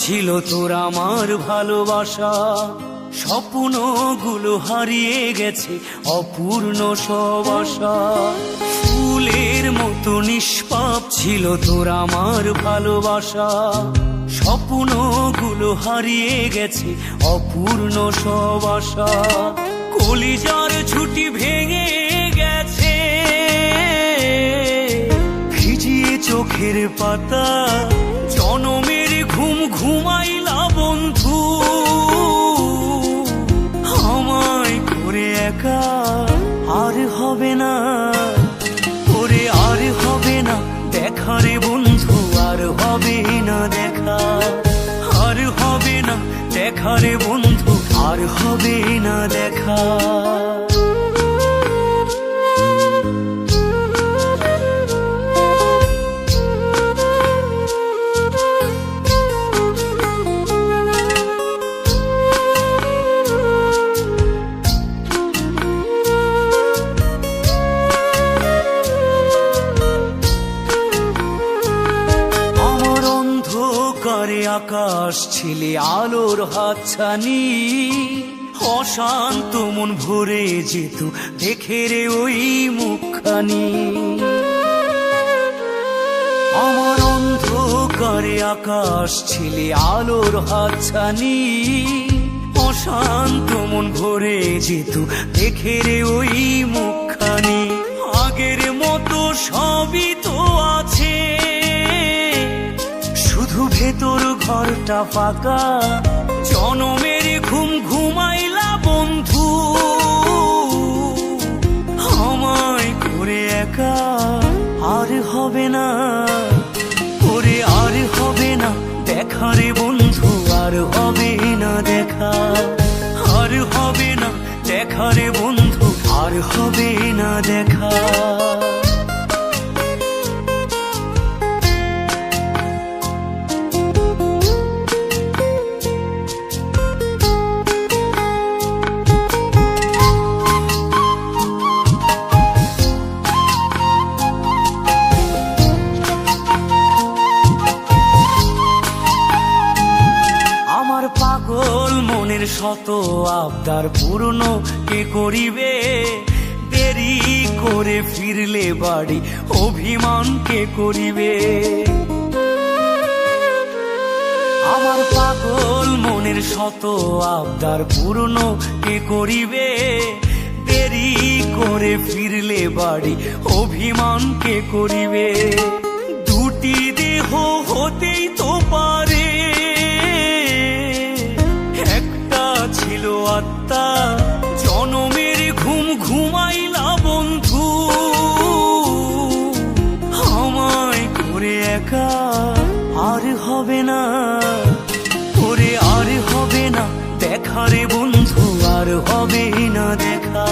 ছিল তোর আমার ভালোবাসা, স্বপ্নগুলো হারিয়ে গেছে অপূর্ণ সব আশা। ফুলের মতো নিষ্পাপ ছিল তোর আমার ভালোবাসা, স্বপ্নগুলো হারিয়ে গেছে অপূর্ণ সব আশা। কলিজার ছুটি ভেঙে গেছে, ভিজিয়ে চোখের পাতা, জনমের ঘুম ঘুমাইলা বন্ধু, আমায় করে একা আর হবে না, ওরে আর হবে না দেখা রে বন্ধু, আর হবে না দেখা, আর হবে না দেখা রে বন্ধু, আর হবে না দেখা। আকাশ ছিলে আলোর হাতছানি, অশান্ত মন ভরে যেত দেখে রে ওই মুখখানি। আমার অন্ধকারে আকাশ ছিলে আলোর হাতছানি, অশান্ত মন ভরে যেত দেখে রে ওই মুখখানি। আগের মতো সবই তো আছে, ভেতর ঘরটা ফাঁকা, জনমের ঘুম ঘুমাইলা বন্ধু, আমায় করে একা আর হবে না, ওরে আর হবে না দেখা রে বন্ধু, আর হবে না দেখা, আর হবে না দেখা রে বন্ধু, আর হবে না দেখা। শত আবদার পূর্ণ কে করিবে, দেরি করে ফিরলে বাড়ি অভিমান কে করিবে। আমার পাগল মনের শত আবদার পূর্ণ কে করিবে, দেরি করে ফিরলে বাড়ি অভিমান কে করিবে। দুটি দেহ হতেই তো পারে, ছিল আত্মা, জনমের ঘুম ঘুমাইলা বন্ধু, আমায় করে একা আর হবে না, ওরে আর হবে না দেখা রে বন্ধু, আর হবে না দেখা,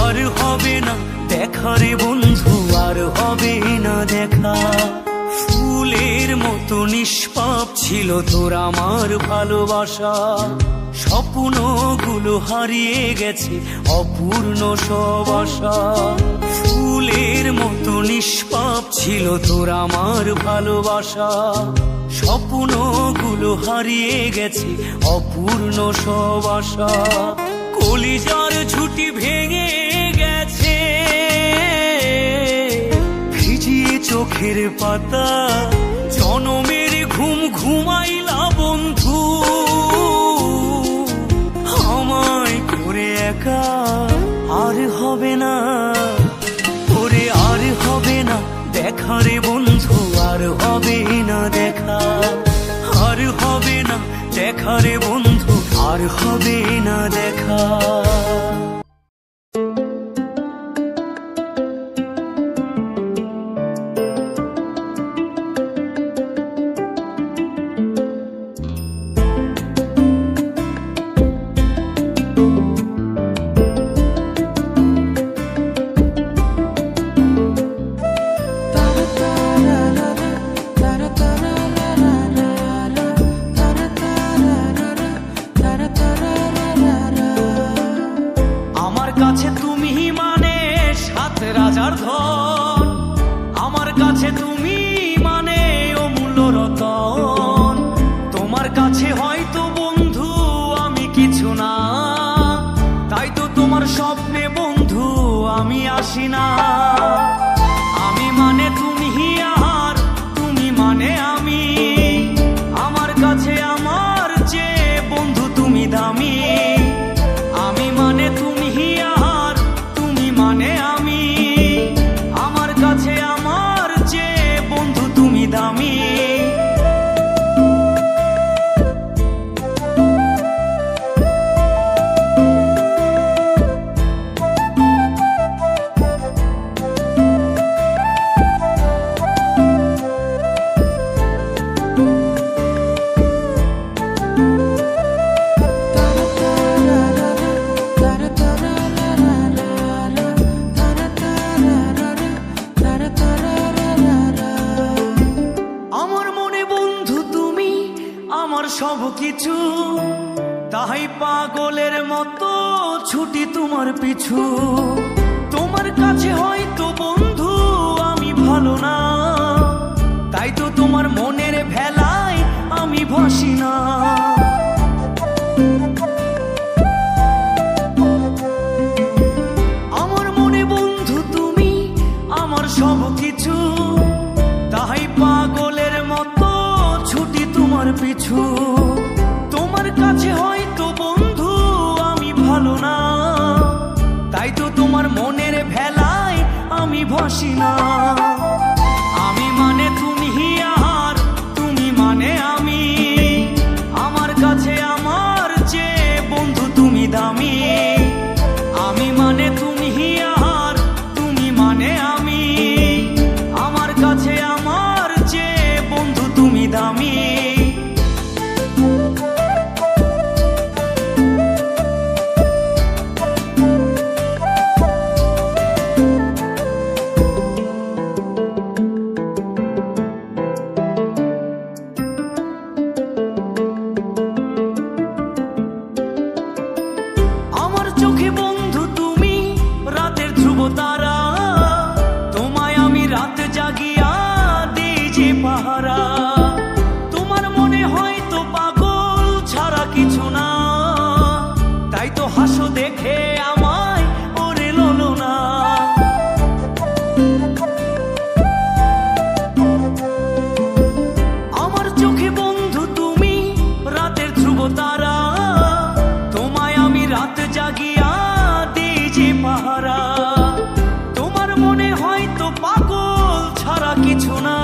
আর হবে না দেখা রে বন্ধু, আর হবে না দেখা। ফুলের মতো নিষ্পাপ ছিল তোর আমার ভালোবাসা, স্বপ্নগুলো হারিয়ে গেছে অপূর্ণ সব আশা। ফুলের মতো নিষ্পাপ ছিল তোর আমার ভালোবাসা, স্বপ্নগুলো হারিয়ে গেছে অপূর্ণ সব আশা। কলিজার ছুটি ভেঙে গেছে, ভিজিয়ে চোখের পাতা, জনমের ঘুম ঘুমাইলা বন্ধু, আমায় করে একা আর হবে না, ওরে আর হবে না দেখা রে বন্ধু, আর হবে না দেখা, আর হবে না দেখা রে বন্ধু, আর হবে না দেখা। কাছে তুমি মানে সাত রাজার ধন, আমার কাছে তুমি মানে অমূল্য রতন। তোমার স্বপ্নে বন্ধু আমি আসি না। আমি মানে তুমি আর তুমি মানে আমি, আমার কাছে আমার চেয়ে বন্ধু তুমি দামি। আমি মানে তুমি আর তুমি মানে আমি, আমার কাছে আমার চেয়ে বন্ধু তুমি দামি। সব কিছু তাই পাগলের মতো ছুটি তোমার পিছু। তোমার কাছে হয়তো বন্ধু আমি ভালো না, তাই তো তোমার মনের ভেলায় আমি ভাসি না। আমার মনে বন্ধু তুমি আমার সব কিছু, তাই পাগলের মতো ছুটি তোমার পিছু। তোমার কাছে হয়তো বন্ধু আমি ভালো না, তাই তো তোমার মনের ভেলায় আমি ভাসি না। আমি মানে তুমি আর তুমি মানে আমি, আমার কাছে আমার চেয়ে বন্ধু তুমি দামি। আমি মানে তুমি আর তুমি মানে আমি, আমার কাছে আমার চেয়ে বন্ধু তুমি দামি। আমার চোখে বন্ধু তুমি রাতের ধ্রুব তারা, তোমায় আমি রাত জাগিয়া দিই যে পাহারা। তোমার মনে হয়তো পাগল ছাড়া কিছু না, তাই তো হাসো দেখে আমায় ওরে ললো না। আমার চোখে বন্ধু তুমি রাতের ধ্রুব তারা, তোমায় আমি রাত জাগিয়া দিই যে পাহারা। তোমার মনে হয়তো পাগল ছাড়া কিছু না,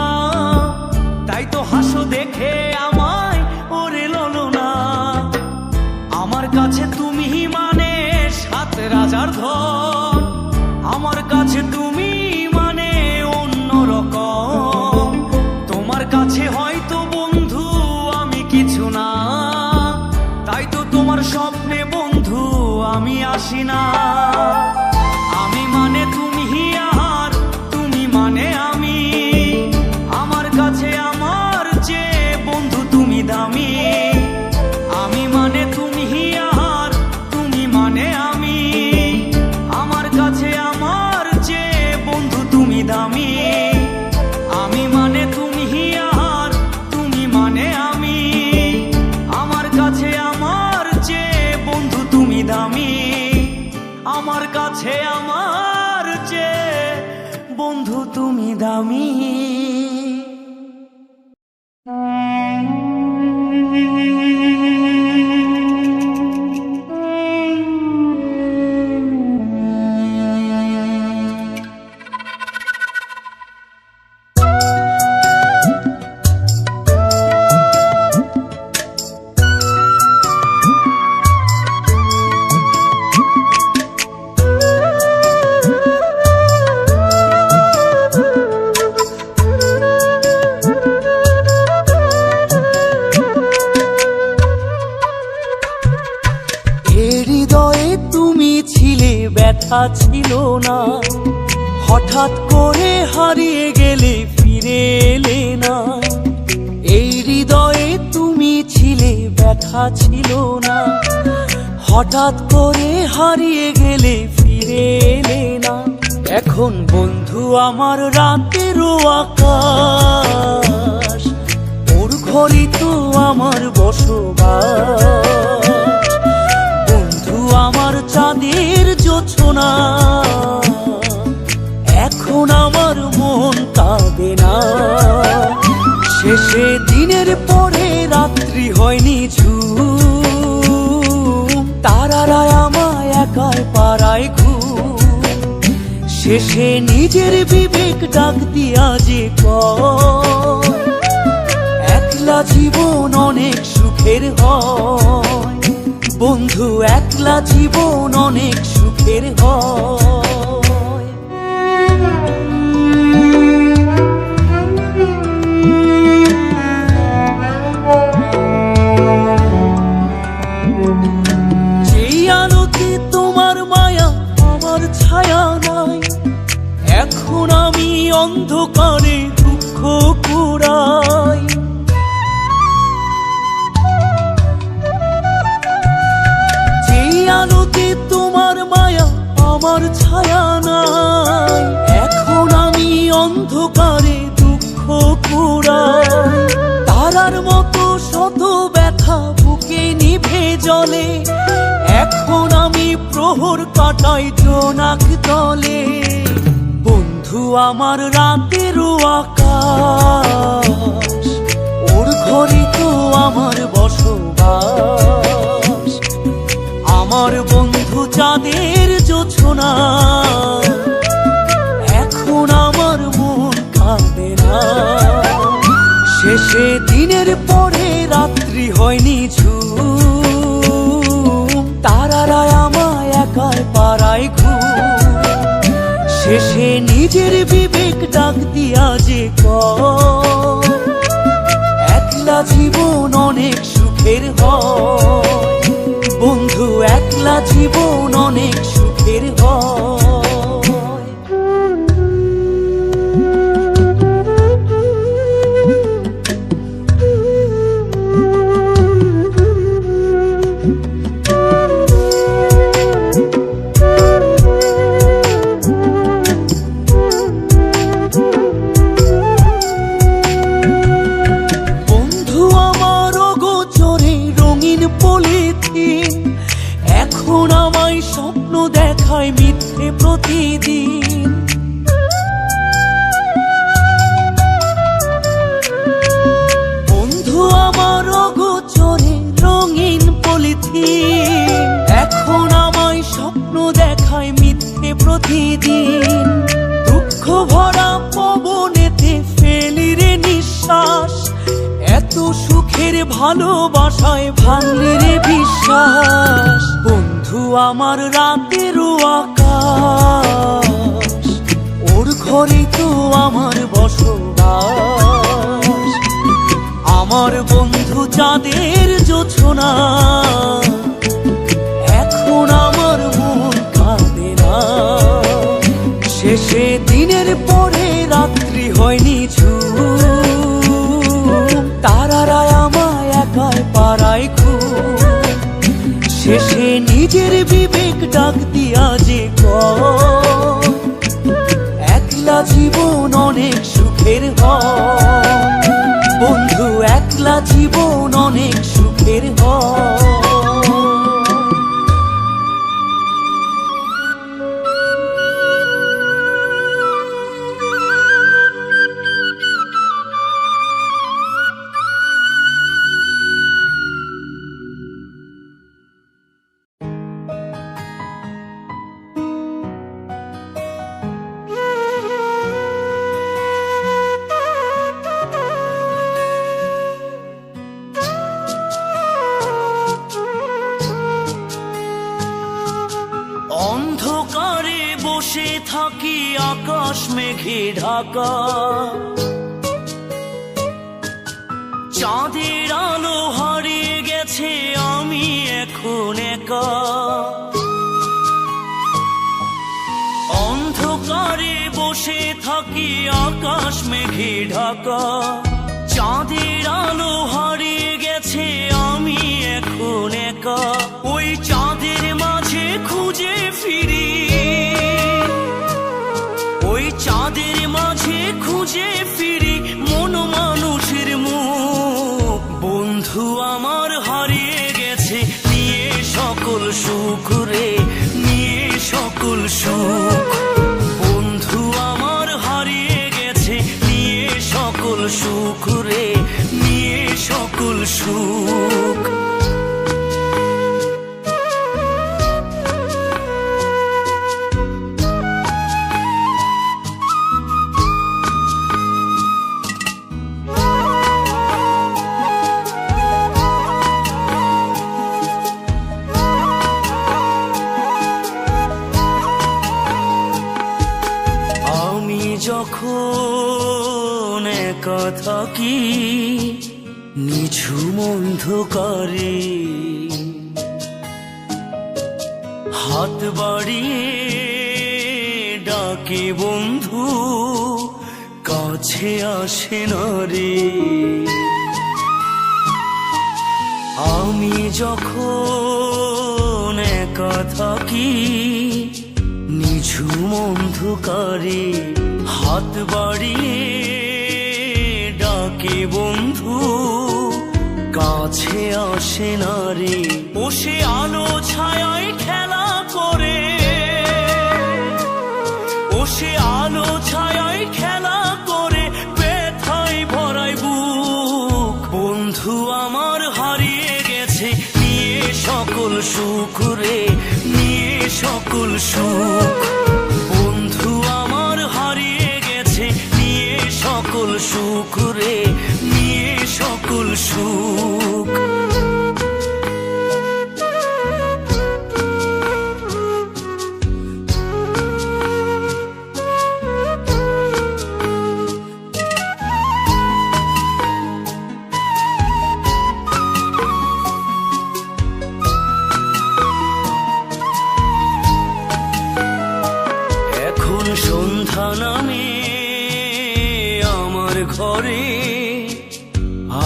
তাই তো হাসো দেখে আমায় ওরে ললো না। আমার কাছে তুমি মানে সাত রাজার ধন, আমার কাছে তুমি মানে অন্য রকম। তোমার কাছে হয়তো বন্ধু আমি কিছু না, তাই তো তোমার স্বপ্নে বন্ধু আমি আসি না। আমি মানে তুমি আর তুমি মানে আমি, আমার কাছে আমার চেয়ে বন্ধু তুমি দামি। আমি মানে তুমি আর তুমি মানে আমি, আমার কাছে আমার চেয়ে বন্ধু তুমি দামি। আমি মানে তুমি আর তুমি মানে আমি, আমার কাছে আমার চেয়ে বন্ধু তুমি দামি। আমার কাছে আমার চেয়ে বন্ধু তুমি দামি। ব্যথা ছিল না, হঠাৎ করে হারিয়ে গেলে ফিরে এলে না। এই হৃদয়ে তুমি ছিলে ব্যথা ছিল না, হঠাৎ করে হারিয়ে গেলে ফিরে এলে না। এখন বন্ধু আমার রাতেরও আকাশ, ওর ঘরে তো আমার বসবাস। বন্ধু আমার চাঁদের জোছনা, এখন আমার মন কাঁদে না। শেষে দিনের পরে রাত্রি হয়নি ঝুম, তারারা আমায় একাই পাড়ায় ঘুম। শেষে নিজের বিবেক ডাক দিয়া যে কয়, একলা জীবন অনেক সুখের হয় বন্ধু, একলা জীবন অনেক সুখের হয়। যেই আলোতে তোমার মায়া আমার ছায়া নাই, এখন আমি অন্ধকারে দুঃখ কুড়াই। যেই আলোতে তোমার মায়া আমার ছায়া নাই, এখন আমি অন্ধকারে দুঃখ কুড়াই। তারার মতো শত ব্যথা বুকে নিভে জ্বলে, এখন আমি প্রহর কাটাই জোনাক তলে। বন্ধু আমার রাতেরও আকাশ, ওর ঘরে তো আমার বসবাস। আমার বন্ধু চাঁদের জোছনা, এখন আমার মন কাঁদে না। শেষে দিনের পরে রাত্রি হয়নি ঝুম, তারারা আমায় একাই পাড়ায় ঘুম। শেষে নিজের বিবেক ডাক দিয়া যে কয়, একলা জীবন অনেক সুখের হয় বন্ধু, একলা জীবন অনেক সুখের হয়। এখন আমায় স্বপ্ন দেখায় মিথ্যে প্রতিদিন। বন্ধু আমার অগোচরে রঙিন পলিথিন, এখন আমায় স্বপ্ন দেখায় মিথ্যে প্রতিদিন। দুঃখ ভরা পবনেতে ফেলি রে নিঃশ্বাস, এত সুখের ভালোবাসায় ভাঙলি রে বিশ্বাস। বন্ধু আমার রাতেরও আকাশ, ওর ঘরে তো আমার বসবাস। আমার বন্ধু চাঁদের জোছনা, এখন আমার মন কাঁদে না। শেষে দিনের পরে রাত্রি হয়নি ঝুম, তারারা আমায় একাই পাড়ায় ঘুম। শেষে নিজের বিবেক ডাক দিয়া যে কয়, একলা জীবন অনেক সুখের হয় বন্ধু, একলা জীবন অনেক সুখের হয়। অন্ধকারে বসে থাকি আকাশ মেঘে ঢাকা, চাঁদের আলো হারিয়ে গেছে আমি এখন একা। অন্ধকারে বসে থাকি আকাশ মেঘে ঢাকা, চাঁদের আলো হারিয়ে গেছে আমি এখন একা। ওই চাঁদের মাঝে খুঁজে ফিরি, ওই চাঁদের মাঝে খুঁজে ফিরি মন মানুষের মুখ। বন্ধু আমার হারিয়ে গেছে নিয়ে সকল সুখ রে, সুখ। বন্ধু আমার হারিয়ে গেছে নিয়ে সকল সুখ রে, নিয়ে সকল সুখ। যখন একা থাকি নিঝুম অন্ধকারে, হাত বাড়িয়ে ডাকে বন্ধু কাছে আসে না রে। আমি যখন একা থাকি নিঝুম অন্ধকারে, হাত বাড়িয়ে ডাকে বন্ধু কাছে আসে না রে। ও সে আলো ছায়ায় খেলা করে, ও সে আলো ছায়ায় খেলা করে ব্যথায় ভরায় বুক। বন্ধু আমার হারিয়ে গেছে নিয়ে সকল সুখ রে, নিয়ে সকল সুখ। বন্ধু আমার হারিয়ে গেছে নিয়ে সকল সুখ রে, নিয়ে সকল সুখ। সন্ধ্যা নামে আমার ঘরে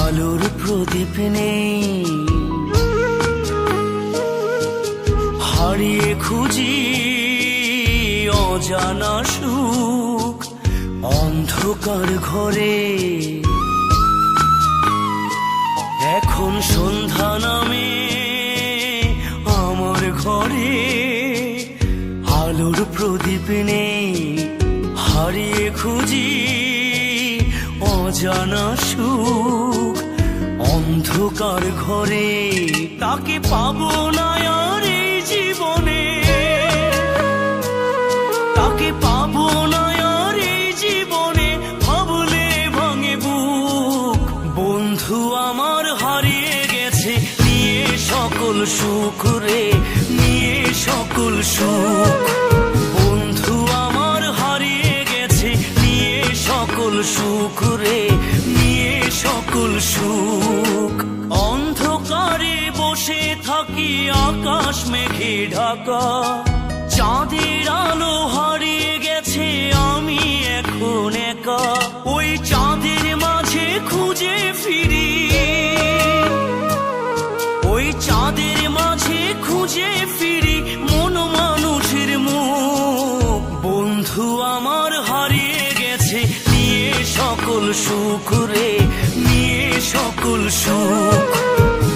আলোর প্রদীপ নেই, হারিয়ে খুঁজি অজানা সুখ অন্ধকার ঘরে। এখন সন্ধ্যা নামে আমার ঘরে আলোর প্রদীপ নেই, হারিয়ে খুঁজি অজানা সুখ অন্ধকার ঘরে। তাকে পাবো না আর এই জীবনে, তাকে পাবো না আর এই জীবনে, ভাবলে ভাঙে বুক। বন্ধু আমার হারিয়ে গেছে নিয়ে সকল সুখ রে, নিয়ে সকল সুখ। বন্ধু আমার হারিয়ে গেছে নিয়ে সকল সুখ রে, নিয়ে সকল সুখ। অন্ধকারে বসে থাকি আকাশ মেঘে ঢাকা, চাঁদের আলো হারিয়ে গেছে আমি এখন একা। ওই চাঁদের মাঝে খুঁজে ফিরি, ওই চাঁদের মাঝে খুঁজে ফিরি মন মানুষের মুখ। বন্ধু আমার হারিয়ে গেছে নিয়ে সকল সুখ রে, নিয়ে সকল সুখ।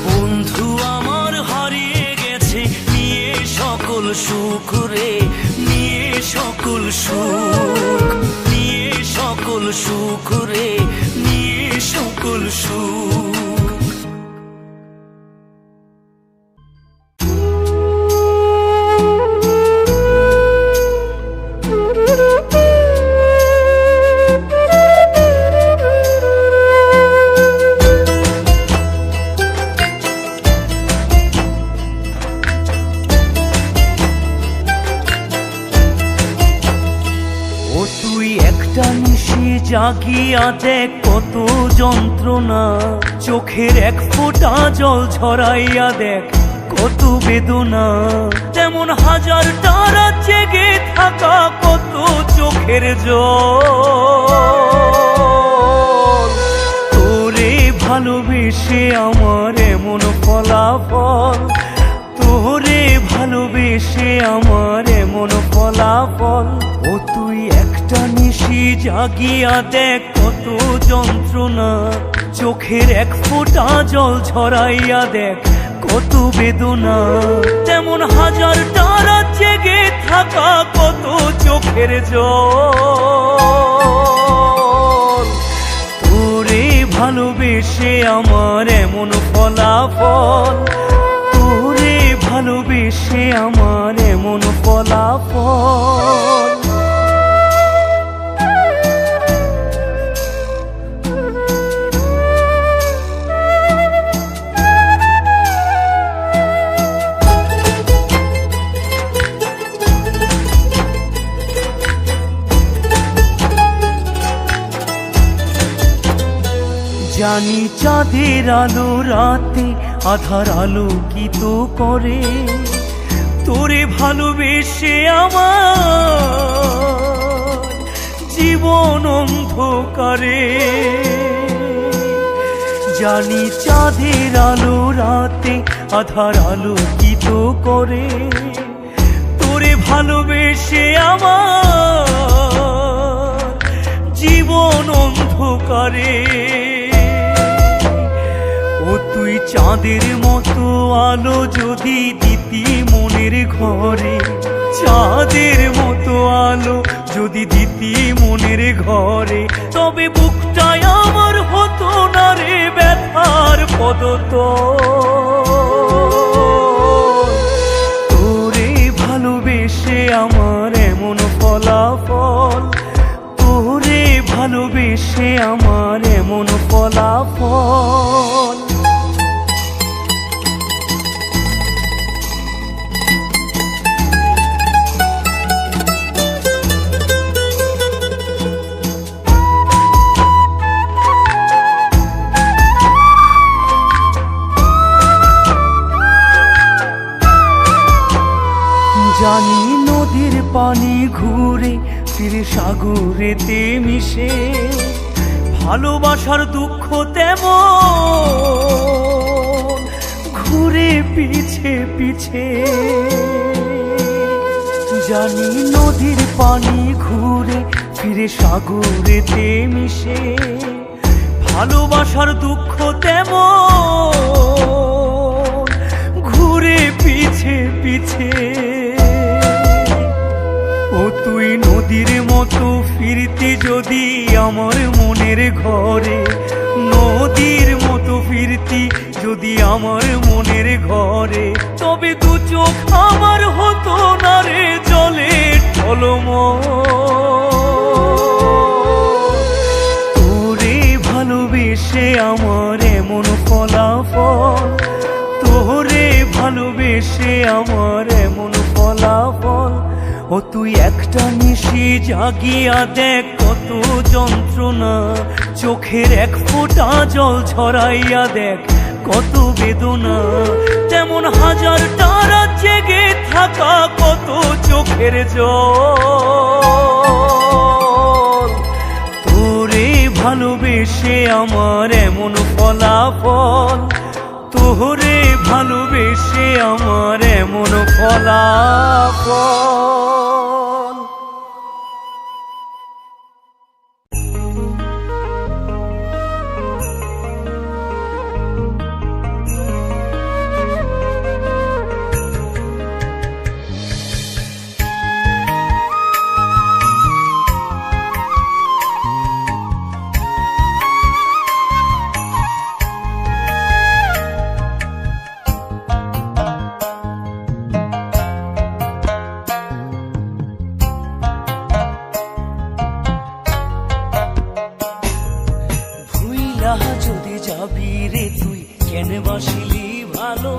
বন্ধু আমার হারিয়ে গেছে নিয়ে সকল সুখ রে, নিয়ে সকল সুখ, নিয়ে সকল সুখ রে, নিয়ে সকল সুখ। জাগিয়া দেখ কত যন্ত্রণা, চোখের এক ফোঁটা জল ঝরাইয়া দেখ কত বেদনা। তেমন হাজারটা রাত জেগে থাকা কত চোখের জল। তোরে ভালোবেসে আমার এমন ফলাফল, তোরে ভালোবেসে আমার এমন ফলাফল। ও তুই একটা নিশি জাগিয়া দেখ কত যন্ত্রণা, চোখের এক ফোঁটা জল ঝরাইয়া দেখ কত বেদনা। তেমন হাজারটা রাত জেগে থাকা থাকা কত চোখের জল। তোরে ভালোবেসে আমার এমন ফলাফল, তোরে ভালোবেসে আমার এমন ফলাফল। জানি চাঁদের আলো রাতে আধার আলোকিত করে, তোরে ভালোবেসে আমার জীবন অন্ধকারে। জানি চাঁদের আলো রাতে আধার আলোকিত করে, তোরে ভালোবেসে আমার জীবন অন্ধকারে। ও তুই চাঁদের মতো আলো যদি দিতি মনের ঘরে, চাঁদের মতো আলো যদি দিতি মনের ঘরে, তবে বুকটায় আমার হতো না রে ব্যথার পদতল। তোরে ভালোবেসে আমার এমন ফলাফল, তোরে ভালোবেসে আমার এমন ফলাফল। জানি নদীর পানি ঘুরে ফিরে সাগরেতে মিশে, ভালোবাসার দুঃখ তেমন ঘুরে পিছে পিছে। জানি নদীর পানি ঘুরে ফিরে সাগরেতে মিশে, ভালোবাসার দুঃখ তেমন ঘুরে পিছে পিছে। ও তুই নদীর মতো ফিরতি যদি আমার মনের ঘরে, নদীর মতো ফিরতি যদি আমার মনের ঘরে, তবে দু চোখ আমার হতো না রে জলে টলমল। তোরে ভালোবেসে আমার এমন ফলাফল, তোরে ভালোবেসে আমার এমন ফলাফল। ও তুই একটা নিশি জাগিয়া দেখ কত যন্ত্রণা, চোখের এক ফোঁটা জল ঝরাইয়া দেখ কত বেদনা, তেমন হাজারটা রাত জেগে থাকা কত চোখের জল। তোরে ভালোবেসে আমার এমন ফলাফল, তোরে ভালোবেসে আমার এমন ফলাফল। যদি যাবি রে তুই কেন বাসিলি ভালো,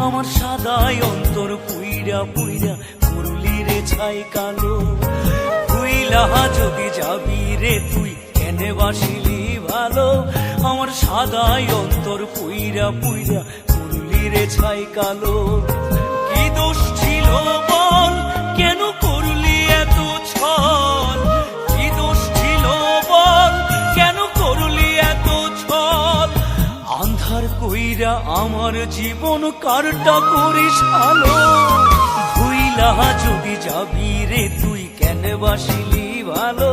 আমার সাদাই অন্তর পুইরা পুইরা করলি রে ছাই কালো। ভুইলা যদি যাবি রে তুই কেন বাসিলি ভালো, আমার সাদাই অন্তর পুইরা পুইরা করলি রে ছাই কালো। কি দোষ ছিল বল, কেন করলি এত ছল? কি দোষ ছিল বল, কেন করলি এত ছল? আন্ধার কইরা আমার জীবন কারটা করিস আলো। ভুইলা যদি যাবি রে তুই কেন বাসিলি ভালো,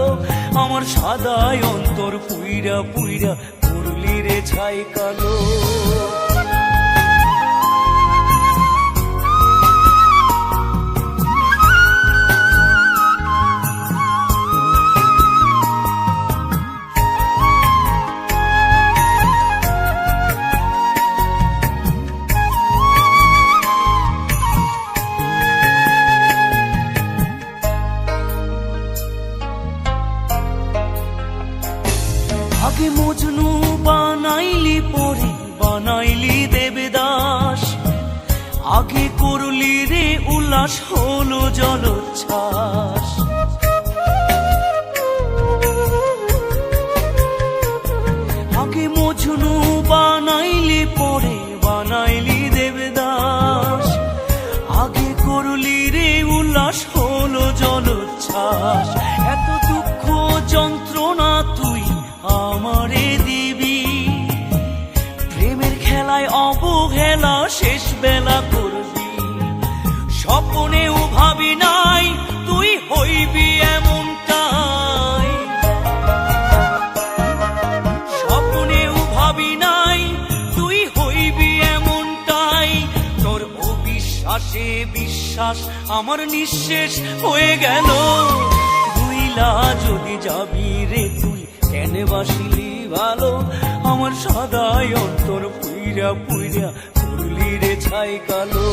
আমার সাদাই অন্তর পুইরা পুইরা করলি রে ছাই কালো। উল্লাস হলো জলোচ্ছ্বাস। আগে মজনু বানাইলি পরে বানাইলি দেবদাস, আগে করলি রে উল্লাস হলো জলোচ্ছ্বাস। এত দুঃখ যন্ত্রণা তুই আমারে দিবি, প্রেমের খেলায় অবহেলা শেষ বেলা করবি। স্বপ্নেও ভাবি নাই তুই হইবি এমনটাই, স্বপ্নেও ভাবি নাই তুই হইবি এমনটাই। তোর অবিশ্বাসে বিশ্বাস আমার নিঃশেষ হয়ে গেল। ভুইলা যদি যাবি রে তুই কেন বাসিলি ভালো, আমার সদাই অন্তর পুইরা পুইরা করলি রে ছাই কালো।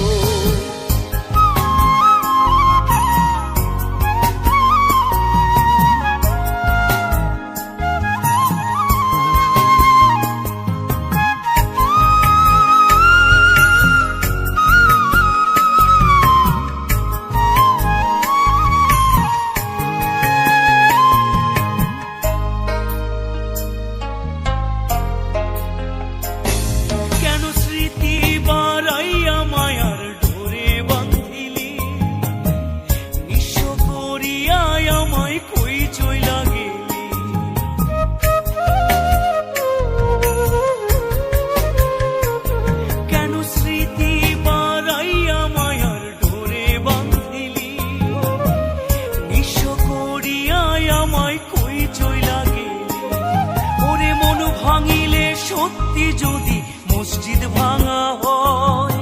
সত্যি যদি মসজিদ ভাঙা হয়,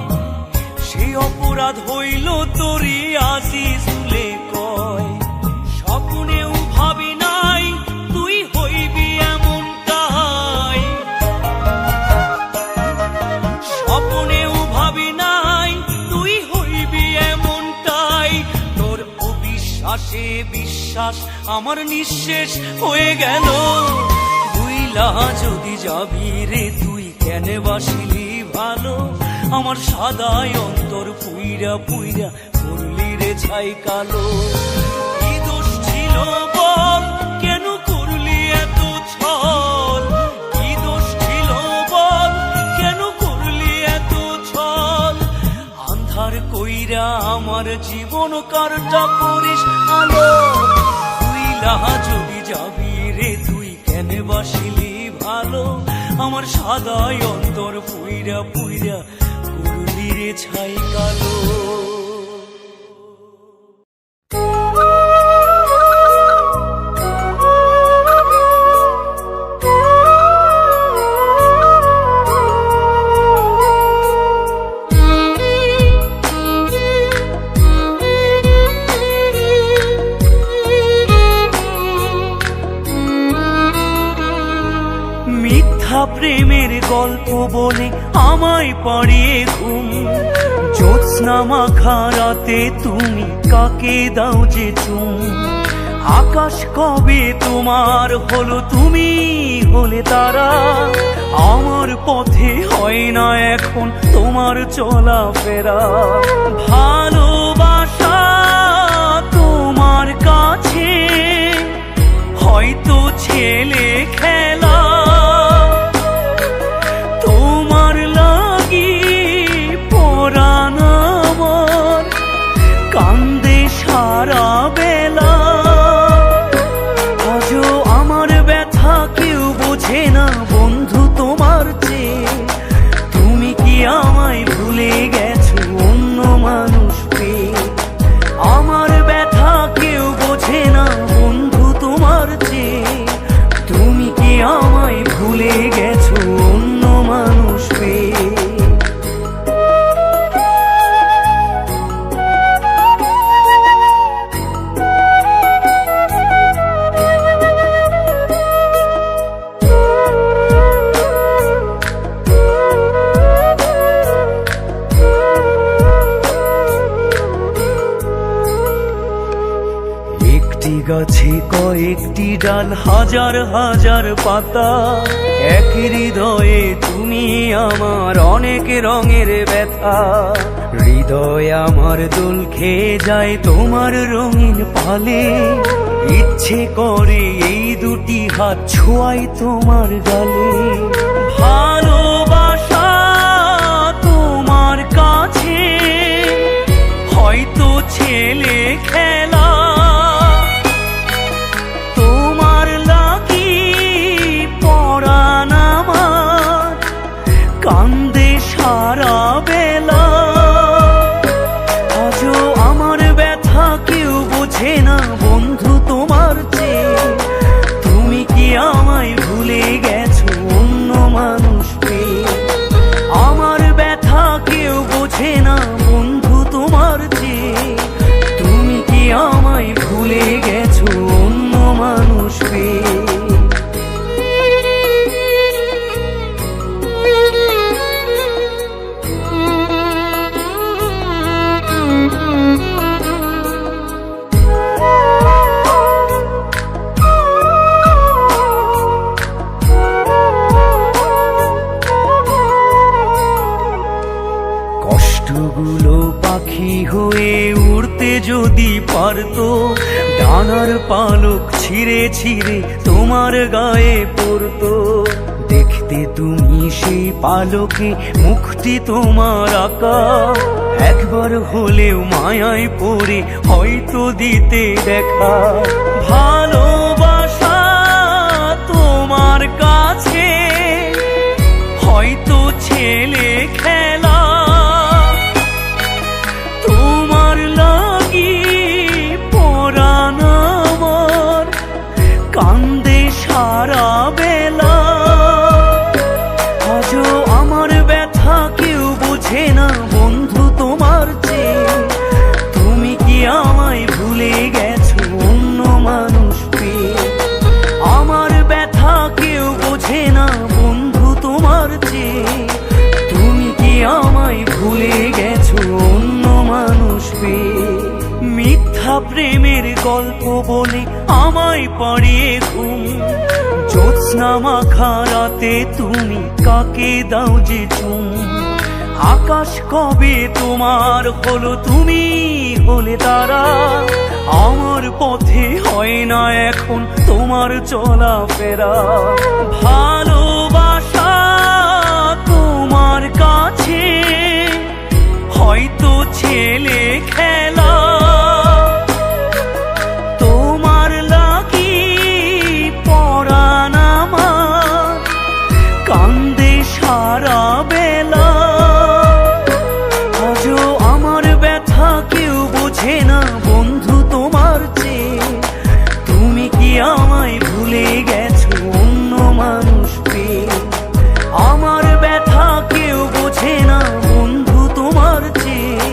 সেই অপরাধ হইল তোরি আজিজুলে কয়। স্বপ্নেও ভাবি নাই তুই হইবি এমনটাই, স্বপ্নেও ভাবি নাই তুই হইবি এমনটাই। তোর অবিশ্বাসে বিশ্বাস আমার নিঃশেষ হয়ে গেল। যদি যাবি রে তুই কেন বাসিলি ভালো, আমার সাদাই অন্তর পুইরা পুইরা করলি রে ছাই কালো। কি দোষ ছিল বল কেন করলি এত ছল, কি দোষ ছিল বল কেন করলি এত ছল। আন্ধার কইরা আমার জীবন কারটা করিস আলো। তুইলা যদি যাবি রে তুই কেন বাসিলি ভালো, আমার সাদাই অন্তর পুইরা পুইরা করলি রে ছাই কালো। প্রেমের গল্প বলে আমায় পাড়িয়ে ঘুম, জ্যোৎস্না মাখা রাতে তুমি কাকে দাও যে চুম। আকাশ কবে তোমার হলো তুমি হলে তারা, আমার পথে হয় না এখন তোমার চলাফেরা। ভালোবাসা তোমার কাছে হয়তো ছেলে খেলা, তোমার লাগি পরাণ আমার কান্দে সারা বেলা। আজও আমার ব্যথা কেউ বোঝে না বন্ধু তোমার চেয়ে, তুমি কি আমায় ভুলে গেছো অন্য মানুষ পেয়ে। একটি গাছে কয়েকটি ডাল, হাজার হাজার পাতা, এক হৃদয়ে তুমি আমার, অনেক রঙের ব্যথা। হৃদয় আমার দোল খেয়ে যায় তোমার রঙিন পালে, ইচ্ছে করে এই দুটি হাত ছোঁয়াই তোমার গালে। ভালোবাসা তোমার কাছে হয়তো ছেলে খেলা, তোমার লাগি পরাণ আমার কান্দে সারা বেলা। আজও আমার ব্যথা কেউ বোঝে না বন্ধু তোমার চেয়ে, তুমি কি আমায় ভুলে গেছো অন্য মানুষ পেয়ে? আমার ব্যথা কেউ বোঝে না বন্ধু তোমার চেয়ে, তুমি কি আমায় ভুলে গেছো অন্য মানুষ পেয়ে? কষ্টগুলো পাখি হয়ে উড়তে যদি পারতো, ডানার পালক ছিঁড়ে ছিঁড়ে তোমার গায়ে পড়তো। দেখতে তুমি সেই পালকে মুখটি তোমার আঁকা, একবার হলেও মায়ায় পড়ে হয়তো দিতে দেখা। ভালোবাসা তোমার কাছে হয়তো ছেলে খেলা, তোমার লাগি পরাণ আমার কান্দে সারা বেলা। আজও আমার ব্যথা কেউ বোঝে না বন্ধু তোমার চেয়ে, তুমি কি আমায় ভুলে গেছো অন্য মানুষ পেয়ে? আমার ব্যথা কেউ বোঝে না বন্ধু তোমার চেয়ে, তুমি কি আমায় ভুলে গেছো অন্য মানুষ পেয়ে? মিথ্যা প্রেমের গল্প বলে আমায় পাড়িয়ে ঘুম, জ্যোৎস্না মাখা রাতে তুমি কাকে দাও যে চুম? আকাশ কবে তোমার হলো, তুমি হলে তারা, আমার পথে হয় না এখন তোমার চলাফেরা। ভালোবাসা তোমার কাছে হয়তো ছেলে খেলা, তোমার লাগি পরাণ আমার কান্দে সারা বেলা। আজও আমার ব্যথা কেউ বোঝে না বন্ধু তোমার চেয়ে, তুমি কি আমায় ভুলে গেছো অন্য মানুষ পেয়ে? আমার ব্যথা কেউ বোঝে না বন্ধু তোমার চেয়ে,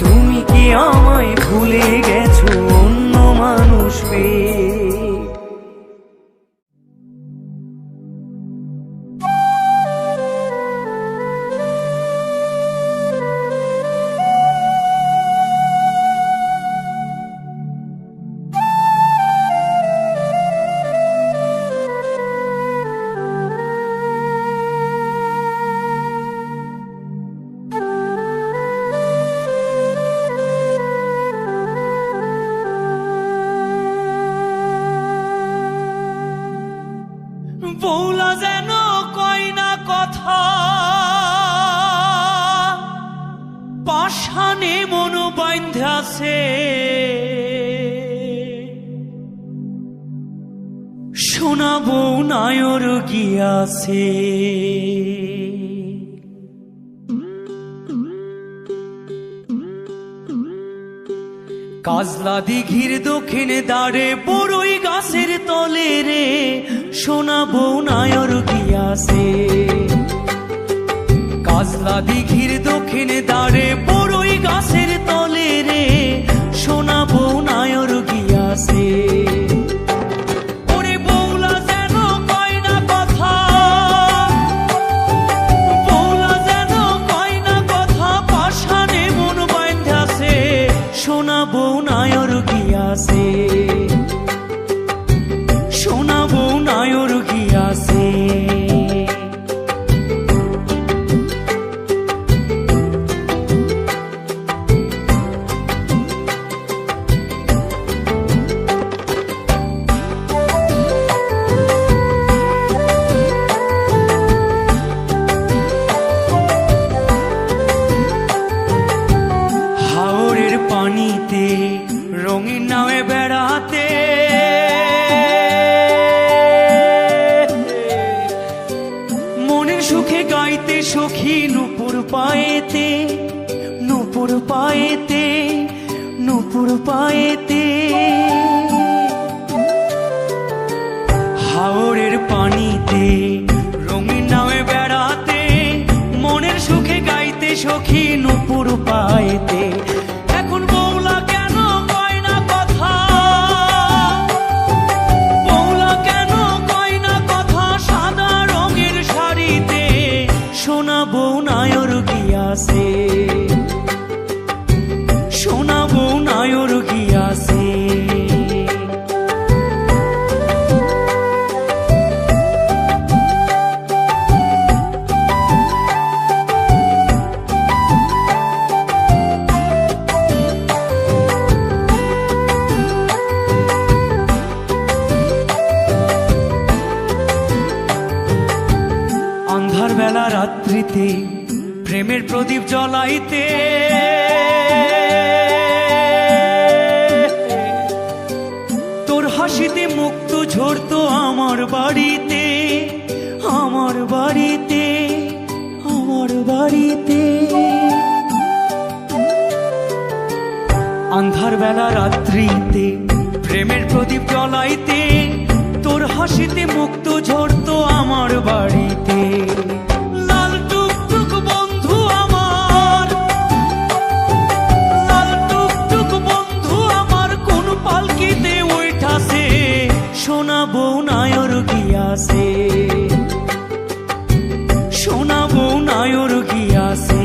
তুমি কি আমায় ভুলে গেছো অন্য মানুষ পেয়ে? বৌলা যেন কয় না কথা, পাষাণে মন বাইন্ধাছে, সোনা বউ নায়র গিয়াছে। কাজলা দিঘির দক্ষিণে দাঁড়ে বড়ই গাছের তলে রে, সোনা বউ নায়র গিয়াছে। কাজলা দিঘির দক্ষিণে দাঁড়ে বড়ই গাছের তলে রে, সোনা বউ নায়র গিয়াছে। ওরে বৌলা যেন কয় না কথা, বৌলা যেন কয় না কথা, পাষাণে মন বাইন্ধাছে, সোনা বউ নায়র গিয়াছে। পায়েতে, নূপুর পায়েতে। হাওরের পানিতে রঙিন নামে বেড়াতে, মনের সুখে গাইতে সখী নূপুর পায়েতে। এখন বৌলা কেন কয় না কথা, বৌলা কেন কয় না কথা, সাদা রঙের শাড়িতে সোনা বউ নায়র গিয়াছে, সোনা বউ নায়র গিয়াছে। আন্ধার বেলা রাত্রিতে প্রেমের প্রদীপ জ্বলাইতে, তোর হাসিতে মুক্ত ঝরতো আমার বাড়িতে, আমার বাড়িতে, আমার বাড়িতে। আন্ধার বেলা রাত্রিতে প্রেমের প্রদীপ জ্বলাইতে, তোর হাসিতে মুক্ত ঝরতো আমার বাড়িতে। লাল টুকটুক বন্ধু আমার, লাল টুকটুক বন্ধু আমার, কোন পালকিতে ওইঠাছে সোনা বউ নায়র গিয়াছে, সোনা বউ নায়র গিয়াছে।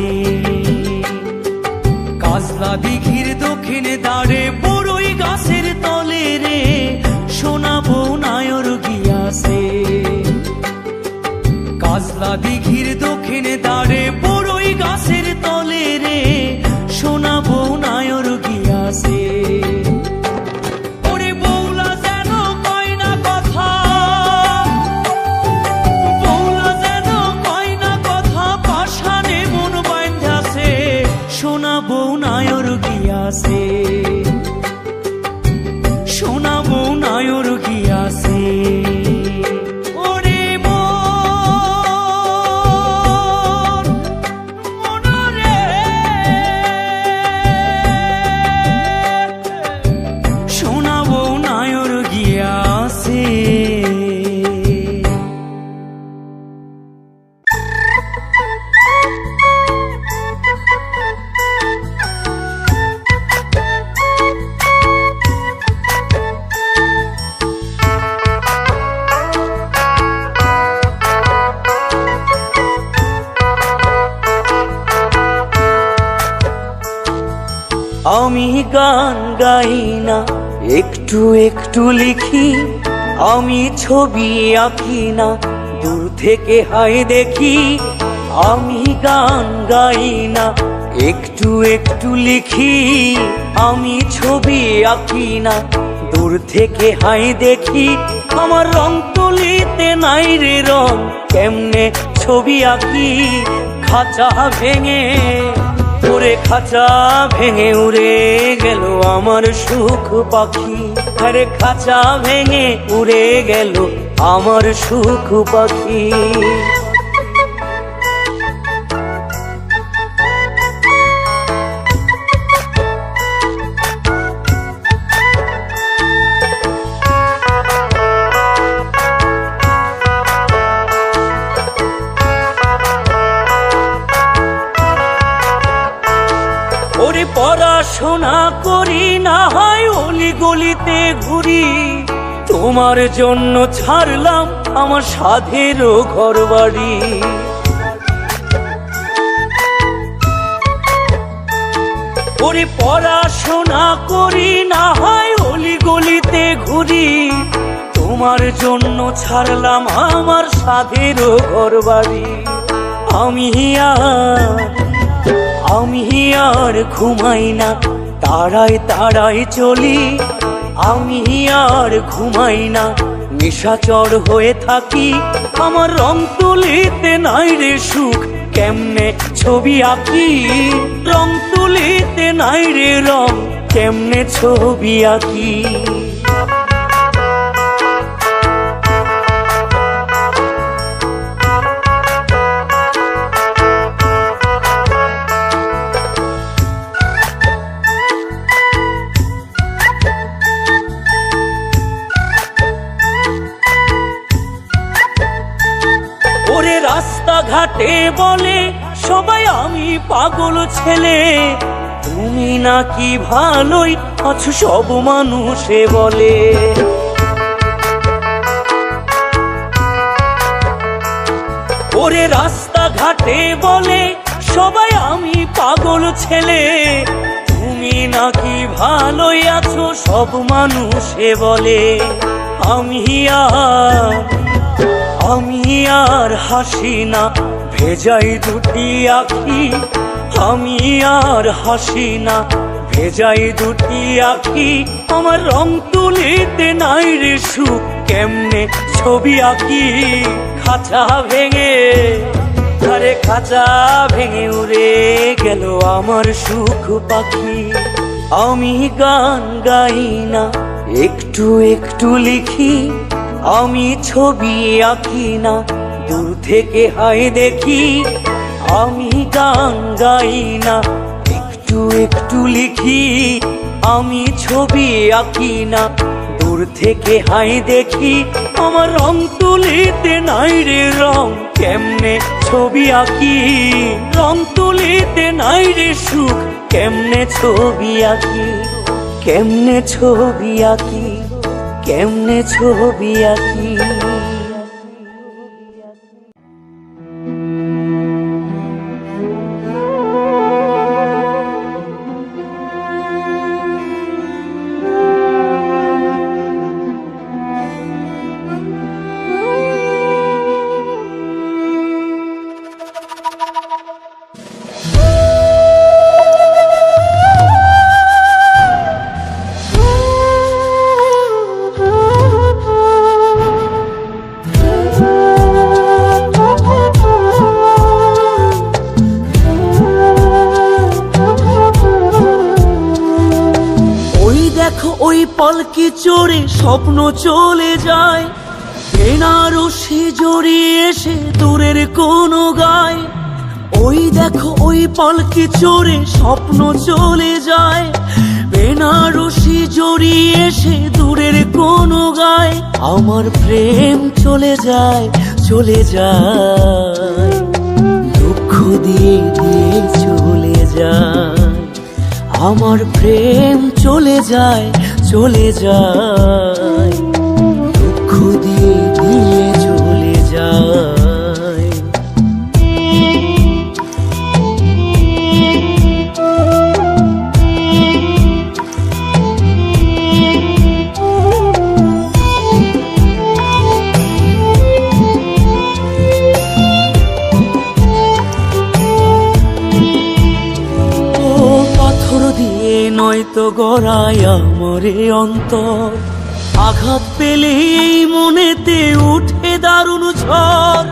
কাজলা দিঘির দক্ষিণে দাঁড়ে বড়ই গাছের তলে রে সোনা বউ নায়র গিয়াছে। কাজলা দিঘির দক্ষিণে দাঁড়ে বড়ই গাছের তলে রে সোনা বউ নায়র গিয়াছে। ওরে বৌলা যেন কয় না কথা, বৌলা যেন কয় না কথা, পাষাণে মন বাঁধাছে সোনা বউ নায়র গিয়াছে, সোনা বউ নায়র গিয়াছে। ওরে মন, মনরে সোনা বউ নায়র গিয়াছে। আমি গান গাই না, একটু একটু লিখি, আমি ছবি আঁকি না, দূর থেকে হাই দেখি। আমি গান গাই না, একটু একটু লিখি, আমি ছবি আঁকি না, দূর থেকে হাই দেখি। আমার রং তুলিতে নাই রে রং, কেমনে ছবি আঁকি। খাঁচা ভেঙে ওরে খাঁচা ভেঙে উড়ে গেল আমার সুখ পাখি, আরে খাঁচা ভেঙে উড়ে গেল আমার সুখ পাখি। ওরে পড়াশোনা করি না হয় অলি গলিতে ঘুরি, তোমার জন্য ছাড়লাম আমার সাধেরও ঘর বাড়ি। ওরে পড়াশোনা করি না হয় অলি গলিতে ঘুরি, তোমার জন্য ছাড়লাম আমার সাধেরও ঘর বাড়ি। আমি আর ঘুমাই না, তারায় তারায় চলি। আমি আর ঘুমাই না, নিশাচর হয়ে থাকি। আমার রং তুলিতে নাই রে সুখ, কেমনে ছবি আঁকি। রং তুলিতে নাই রে রং, কেমনে ছবি আঁকি। রাস্তাঘাটে বলে সবাই আমি পাগল ছেলে, তুমি নাকি ভালোই আছো সব মানুষে বলে। ওরে রাস্তাঘাটে বলে সবাই আমি পাগল ছেলে, তুমি নাকি ভালোই আছো সব মানুষে বলে। আমি আর হাসি না ভেজাই দুটি আখি, আমি আর হাসি না ভেজাই দুটি আখি। আমার রং তুলিতে নাই রে সুখ, কেমনে ছবি আঁকি। খাঁচা ভেঙে খাঁচা ভেঙে উড়ে গেল আমার সুখ পাখি। আমি গান গাই না একটু একটু লিখি, আমি ছবি আঁকি না দূর থেকে হাই দেখি। আমি গান গাই না একটু একটু লিখি, আমি ছবি আঁকি না দূর থেকে হাই দেখি। আমার রং তুলিতে নাই রে রং, কেমনে ছবি আঁকি। রং তুলিতে নাই রে সুখ, কেমনে ছবি আঁকি। কেমনে ছবি আঁকি, কেমনে ছবি আঁকি। ওই পালকি চড়ে স্বপ্ন চলে যায়, বেনারসি জড়িয়ে এসে দূরের কোনো গায়। ওই দেখো ওই পালকি চড়ে স্বপ্ন চলে যায়, বেনারসি জড়িয়ে এসে দূরের কোনো গায়। আমার প্রেম চলে যায় চলে যায়, দুঃখ দিয়ে দিয়ে চলে যায়। আমার প্রেম চলে যায় চলে যায়, দুঃখ দিয়ে দিয়ে চলে যায়। নয়তো গড়ায় আমারে অন্তর, আঘাত পেলে এই মনেতে উঠে দারুণ ঝড়।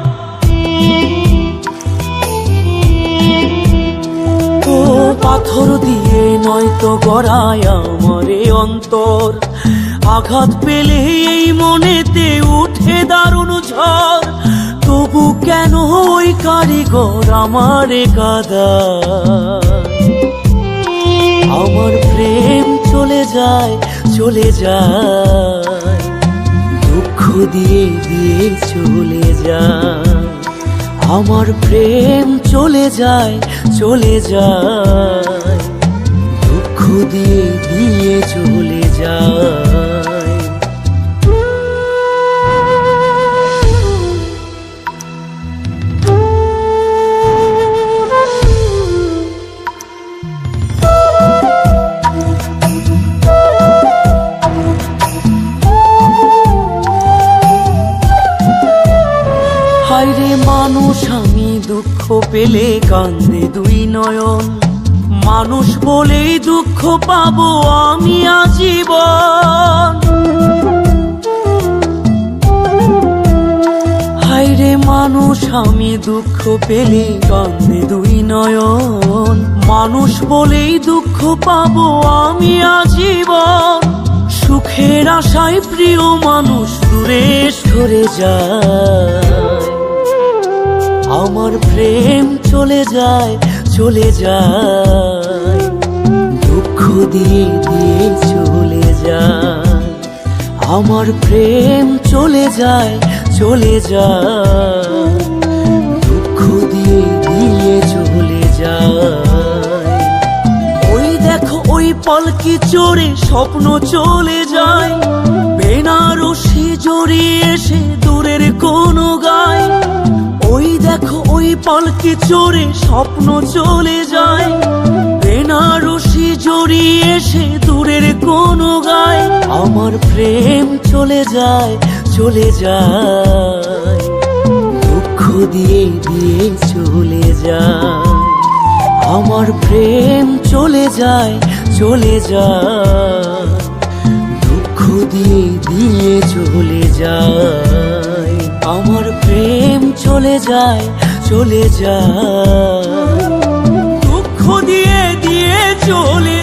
ও পাথর দিয়ে নয়তো গড়ায় আমারে অন্তর, আঘাত পেলে এই মনেতে উঠে দারুণ ঝড়। তবু কেন ওই কারিগর আমারে কাঁদায়। আমার প্রেম চলে যায় চলে যায়, দুঃখ দিয়ে দিয়ে চলে যায়। আমার প্রেম চলে যায় চলে যায়, দুঃখ দিয়ে দিয়ে চলে যায়। হায়রে মানুষ আমি দুঃখ পেলে কান্দে দুই নয়ন, মানুষ বলেই দুঃখ পাবো আমি আজীবন। হায়রে মানুষ আমি দুঃখ পেলে কান্দে দুই নয়ন, মানুষ বলেই দুঃখ পাবো আমি আজীবন। সুখের আশায় প্রিয় মানুষ দূরে সরে যায়, আমার প্রেম চলে যায় চলে যায়, দুঃখ দিয়ে দিয়ে চলে যায়। আমার প্রেম চলে যায় চলে যায়, দুঃখ চলে যায়। ওই দেখো ওই পালকি চড়ে স্বপ্ন চলে যায়, বেনারসি জড়িয়ে এসে দূরের কোনো গায়। ওই দেখো ওই পালকি চড়ে স্বপ্ন চলে যায়, বেনারসি জড়িয়ে এসে দূরের কোনো গায়। আমার প্রেম চলে যায়, চলে যায়, দুঃখ দিয়ে দিয়ে চলে যায়। আমার প্রেম চলে যায়, চলে যায়, দুঃখ দিয়ে দিয়ে চলে যায়। আমার প্রেম চলে যায়, চলে যায়, দুঃখ দিয়ে দিয়ে চলে